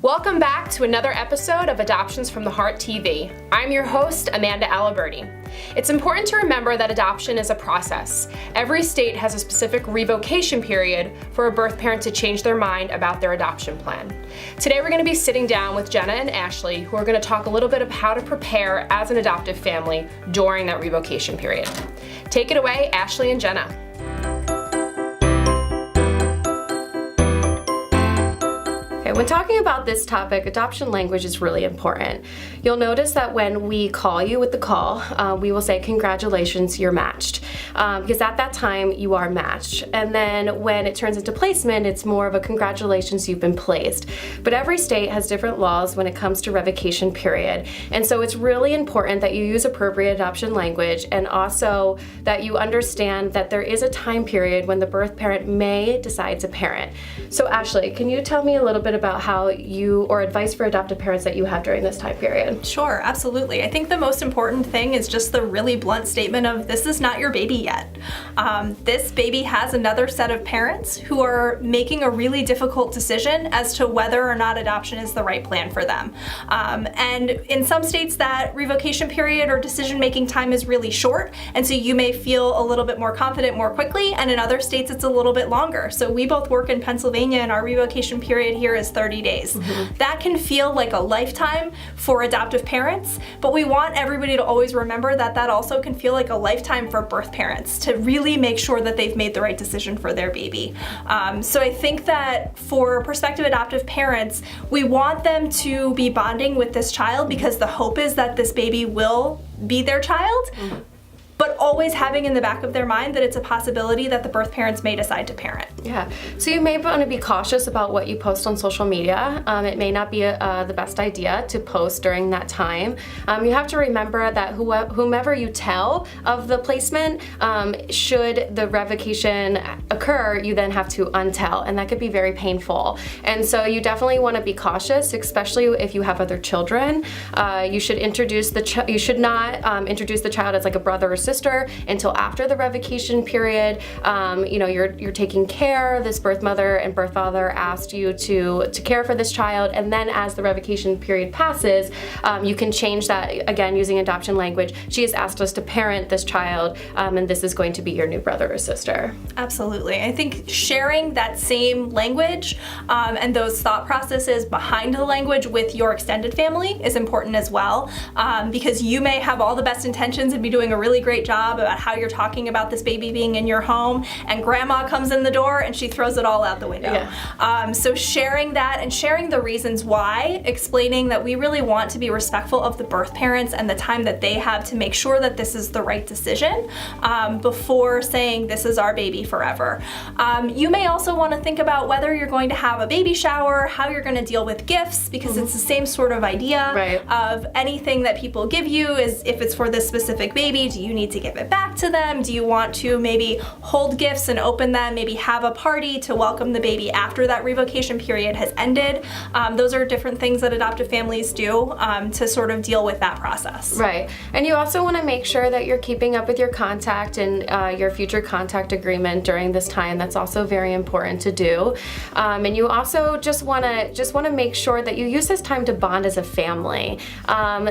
Welcome back to another episode of Adoptions from the Heart TV. I'm your host, Amanda Aliberti. It's important to remember that adoption is a process. Every state has a specific revocation period for a birth parent to change their mind about their adoption plan. Today we're going to be sitting down with Jenna and Ashley, who are going to talk a little bit of how to prepare as an adoptive family during that revocation period. Take it away, Ashley and Jenna. When talking about this topic, adoption language is really important. You'll notice that when we call you with the call, we will say, congratulations, you're matched. Because at that time, you are matched. And then when it turns into placement, it's more of a congratulations, you've been placed. But every state has different laws when it comes to revocation period. And so it's really important that you use appropriate adoption language, and also that you understand that there is a time period when the birth parent may decide to parent. So Ashley, can you tell me a little bit about how you, or advice for adoptive parents that you have during this time period? Sure, absolutely. I think the most important thing is just the really blunt statement of this is not your baby yet. This baby has another set of parents who are making a really difficult decision as to whether or not adoption is the right plan for them. And in some states that revocation period or decision-making time is really short, and so you may feel a little bit more confident more quickly, and in other states it's a little bit longer. So we both work in Pennsylvania, and our revocation period here is 30 days. That can feel like a lifetime for adoptive parents, but we want everybody to always remember that that also can feel like a lifetime for birth parents to really make sure that they've made the right decision for their baby. So I think that for prospective adoptive parents, we want them to be bonding with this child because the hope is that this baby will be their child. But always having in the back of their mind that it's a possibility that the birth parents may decide to parent. Yeah, so you may want to be cautious about what you post on social media. It may not be the best idea to post during that time. You have to remember that whomever you tell of the placement, should the revocation occur, you then have to untell, and that could be very painful. And so you definitely want to be cautious, especially if you have other children. You should you should not introduce the child as like a brother or sister until after the revocation period. You're taking care. This birth mother and birth father asked you to care for this child, and then as the revocation period passes, you can change that again using adoption language. She has asked us to parent this child, and this is going to be your new brother or sister. Absolutely. I think sharing that same language and those thought processes behind the language with your extended family is important as well, because you may have all the best intentions and be doing a really great job about how you're talking about this baby being in your home, and grandma comes in the door and she throws it all out the window. Yeah. So sharing that and sharing the reasons why, explaining that we really want to be respectful of the birth parents and the time that they have to make sure that this is the right decision before saying this is our baby forever. You may also want to think about whether you're going to have a baby shower, how you're going to deal with gifts, because it's the same sort of idea of anything that people give you is if it's for this specific baby, do you need to give it back to them? Do you want to maybe hold gifts and open them, maybe have a party to welcome the baby after that revocation period has ended? Those are different things that adoptive families do to sort of deal with that process. Right, and you also want to make sure that you're keeping up with your contact and your future contact agreement during this time. That's also very important to do. And you also just want to make sure that you use this time to bond as a family.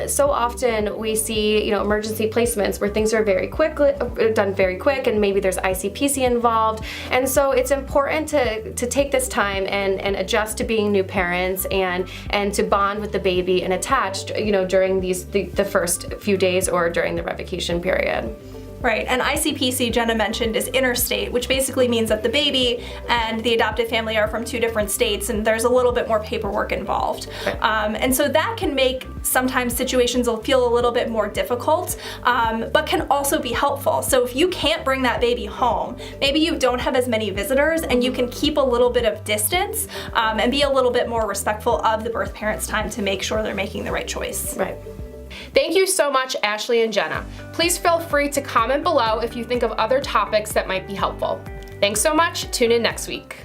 So often we see emergency placements where things are done very quick, and maybe there's ICPC involved, and so it's important to take this time and adjust to being new parents and to bond with the baby and attached during the first few days or during the revocation period. Right, and ICPC, Jenna mentioned, is interstate, which basically means that the baby and the adoptive family are from two different states, and there's a little bit more paperwork involved. And so that can make sometimes situations will feel a little bit more difficult, but can also be helpful. So if you can't bring that baby home, maybe you don't have as many visitors, and you can keep a little bit of distance and be a little bit more respectful of the birth parent's time to make sure they're making the right choice. Right. Thank you so much, Ashley and Jenna. Please feel free to comment below if you think of other topics that might be helpful. Thanks so much. Tune in next week.